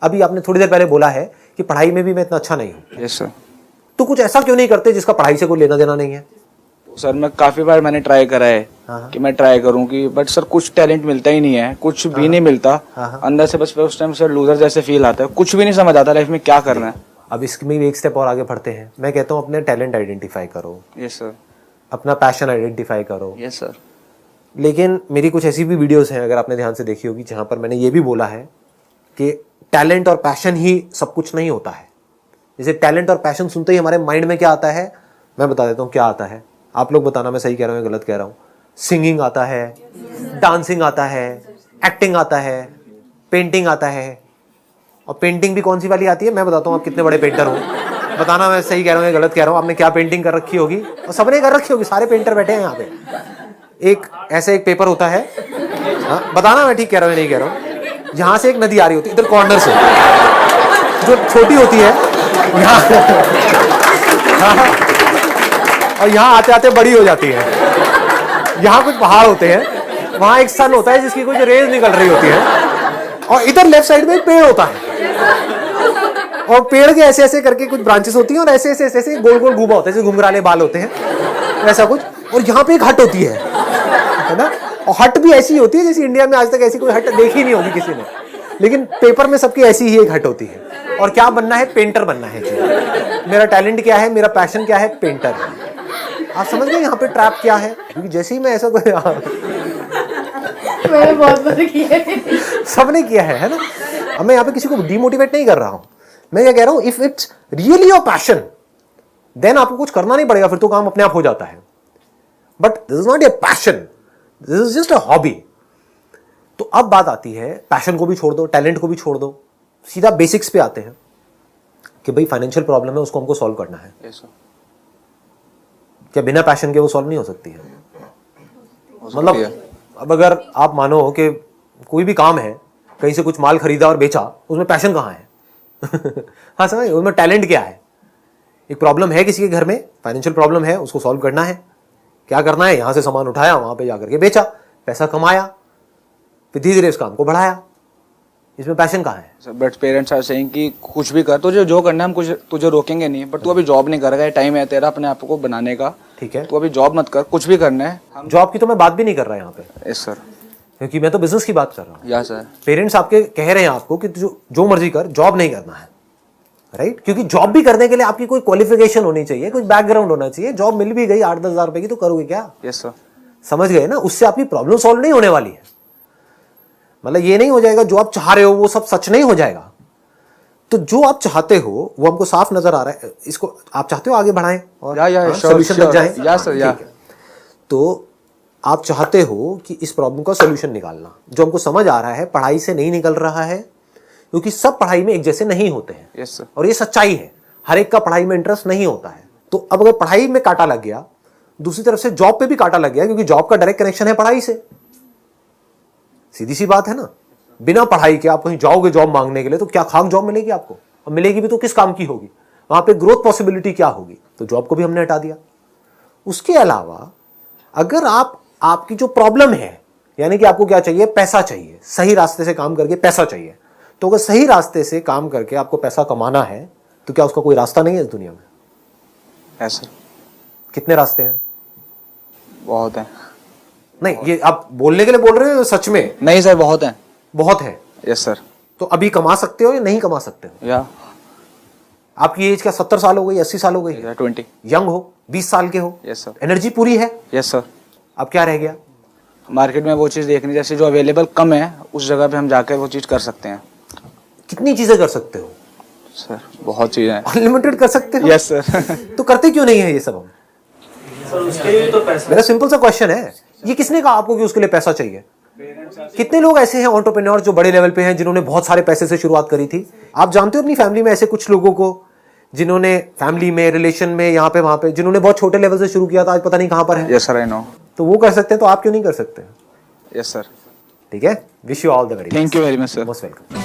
अभी आपने थोड़ी देर पहले बोला है कि पढ़ाई में भी मैं इतना अच्छा नहीं हूँ। Yes sir. तो कुछ ऐसा क्यों नहीं करते जिसका पढ़ाई से कोई लेना देना नहीं है? सर मैं काफी बार मैंने ट्राई करा है हाँ। कि मैं ट्राई करूं कि बट सर कुछ टैलेंट मिलता ही नहीं है, कुछ भी नहीं मिलता। अंदर से बस उस टाइम सर लूजर जैसे फील आता है, कुछ भी नहीं समझ आता लाइफ में क्या करना है। अब इसमें भी एक स्टेप और आगे बढ़ते हैं। मैं कहता हूँ अपने टैलेंट आइडेंटिफाई करो, यस सर। अपना पैशन आइडेंटिफाई करो। Yes sir. लेकिन मेरी कुछ ऐसी भी वीडियोस हैं, अगर आपने ध्यान से देखी होगी, जहां पर मैंने ये भी बोला है कि टैलेंट और पैशन ही सब कुछ नहीं होता है। जैसे टैलेंट और पैशन सुनते ही हमारे माइंड में क्या आता है, मैं बता देता हूँ क्या आता है। आप लोग बताना मैं सही कह रहा हूँ या गलत कह रहा हूँ। सिंगिंग आता है, डांसिंग आता है, एक्टिंग आता है, पेंटिंग आता है। और पेंटिंग भी कौन सी वाली आती है, मैं बताता हूँ आप कितने बड़े पेंटर हो। बताना मैं सही कह रहा हूँ या गलत कह रहा हूँ। आपने क्या पेंटिंग कर रखी होगी, और सबने कर रखी होगी, सारे पेंटर बैठे हैं यहाँ पे। एक ऐसे एक पेपर होता है, हाँ बताना मैं ठीक कह रहा हूँ या नहीं कह रहा हूँ। यहाँ से एक नदी आ रही होती है इधर कॉर्नर से, जो छोटी होती है यहाँ, और यहाँ आते आते बड़ी हो जाती है। यहाँ कुछ पहाड़ होते हैं, वहां एक सन होता है जिसकी कुछ रेज निकल रही होती है, और इधर लेफ्ट साइड में एक पेड़ होता है, और पेड़ के ऐसे ऐसे करके कुछ ब्रांचेस होती हैं, और ऐसे ऐसे ऐसे गोल गोल घूमा होता है, जैसे घुंघराले बाल होते हैं वैसा कुछ। और यहाँ पे एक हट होती है ना, और हट भी ऐसी होती है जैसे इंडिया में आज तक ऐसी कोई हट देखी नहीं होगी किसी ने, लेकिन पेपर में सबकी ऐसी ही एक हट होती है। और क्या बनना है, पेंटर बनना है। मेरा टैलेंट क्या है, मेरा पैशन क्या है, पेंटर है। आप समझ गए यहाँ पे ट्रैप क्या है? क्योंकि जैसे ही मैं ऐसा कोई मैंने बहुत बार किया है, सबने किया है ना। अब मैं यहाँ पे किसी को डिमोटिवेट नहीं कर रहा हूं, मैं ये कह रहा हूं if it's really your passion then आपको कुछ करना नहीं पड़ेगा, फिर तो काम अपने आप हो जाता है। But this is not a passion, this is just a hobby. तो अब बात आती है, पैशन को भी छोड़ दो, टैलेंट को भी छोड़ दो, सीधा बेसिक्स पे आते हैं कि भाई फाइनेंशियल प्रॉब्लम है, उसको हमको सॉल्व करना है। Yes sir. क्या बिना पैशन के वो सॉल्व नहीं हो सकती है? मतलब अब अगर आप मानो कि कोई भी काम है, कहीं से कुछ माल खरीदा और बेचा, उसमें पैशन कहाँ है? हाँ समझ, उसमें टैलेंट क्या है? एक प्रॉब्लम है किसी के घर में, फाइनेंशियल प्रॉब्लम है, उसको सॉल्व करना है। क्या करना है, यहां से सामान उठाया, वहां पे जाकर के बेचा, पैसा कमाया, फिर धीरे धीरे इस काम को बढ़ाया। इसमें पैशन कहाँ है? बट पेरेंट्स आर सेइंग कि कुछ भी कर, तुझे जो करना है हम कुछ तुझे रोकेंगे नहीं, बट तू अभी जॉब नहीं करेगा, टाइम है तेरा अपने आप को बनाने का। ठीक है, तू अभी जॉब मत कर, कुछ भी करना है। जॉब की तो मैं बात भी नहीं कर रहा यहाँ पे। Yes sir. क्योंकि मैं तो बिजनेस की बात कर रहा हूँ। Yes sir. पेरेंट्स आपके कह रहे हैं आपको कि जो मर्जी कर, जॉब नहीं करना है, राइट? क्योंकि जॉब भी करने के लिए आपकी कोई क्वालिफिकेशन होनी चाहिए, कुछ बैकग्राउंड होना चाहिए। जॉब मिल भी गई 8-10 हज़ार रुपए की, तो करोगे क्या? Yes sir. समझ गए ना? उससे आपकी प्रॉब्लम सॉल्व नहीं होने वाली है। मतलब ये नहीं हो जाएगा जो आप चाह रहे हो वो सब सच नहीं हो जाएगा। तो जो आप चाहते हो वो हमको साफ नजर आ रहा है। इसको आप चाहते हो आगे बढ़ाएं और सॉल्यूशन तक जाएं। या सर, या। तो आप चाहते हो कि इस प्रॉब्लम का सॉल्यूशन निकालना, जो हमको समझ आ रहा है पढ़ाई से नहीं निकल रहा है, क्योंकि सब पढ़ाई में एक जैसे नहीं होते हैं। Yes sir. और ये सच्चाई है, हर एक का पढ़ाई में इंटरेस्ट नहीं होता है। तो अब अगर पढ़ाई में कांटा लग गया, दूसरी तरफ से जॉब पे भी कांटा लग गया, क्योंकि जॉब का डायरेक्ट कनेक्शन है पढ़ाई से। सीधी सी बात है ना। बिना पढ़ाई के आप कहीं जाओगे जॉब मांगने के लिए, तो क्या खाक जॉब मिलेगी आपको? और मिलेगी भी तो किस काम की होगी? वहां पे ग्रोथ पॉसिबिलिटी क्या होगी? तो जॉब को भी हमने हटा दिया। उसके अलावा अगर आपकी जो प्रॉब्लम है, यानी कि आपको क्या चाहिए, पैसा चाहिए, सही रास्ते से काम करके पैसा चाहिए, तो अगर सही रास्ते से काम करके आपको पैसा कमाना है, तो क्या उसका कोई रास्ता नहीं है इस दुनिया में? है सर। कितने रास्ते हैं? बहुत है। नहीं, ये आप बोलने के लिए बोल रहे हो सच में? नहीं सर, बहुत है। बहुत है। Yes sir. तो अभी कमा सकते हो या नहीं कमा सकते हो? या आपकी एज क्या 70 साल हो गई, 80 साल हो गई? 20। यंग हो, 20 साल के हो। Yes sir. एनर्जी पूरी है। Yes sir. अब क्या रह गया? मार्केट में वो चीज़ देखनी, जैसे जो अवेलेबल कम है उस जगह पे हम जाकर वो चीज़ कर सकते हैं। कितनी चीजें कर सकते हो सर? बहुत चीज़ें हैं। अनलिमिटेड कर सकते हो। Yes sir. तो करते क्यों नहीं है ये सब हम? सर उसके लिए तो पैसा। मेरा सिंपल सा क्वेश्चन है, ये किसने कहा आपको कि उसके लिए पैसा चाहिए? कितने लोग ऐसे हैं एंटरप्रेन्योर जो बड़े लेवल पे हैं, जिन्होंने बहुत सारे पैसे से शुरुआत करी थी? आप जानते हो अपनी फैमिली में ऐसे कुछ लोगों को, जिन्होंने फैमिली में, रिलेशन में, यहाँ पे वहां पे, जिन्होंने बहुत छोटे लेवल से शुरू किया था, आज पता नहीं कहां पर है। Yes sir, I know. तो वो कर सकते हैं, तो आप क्यों नहीं कर सकते? Yes sir. ठीक है, wish you all the very best. Thank you very much sir. Most welcome.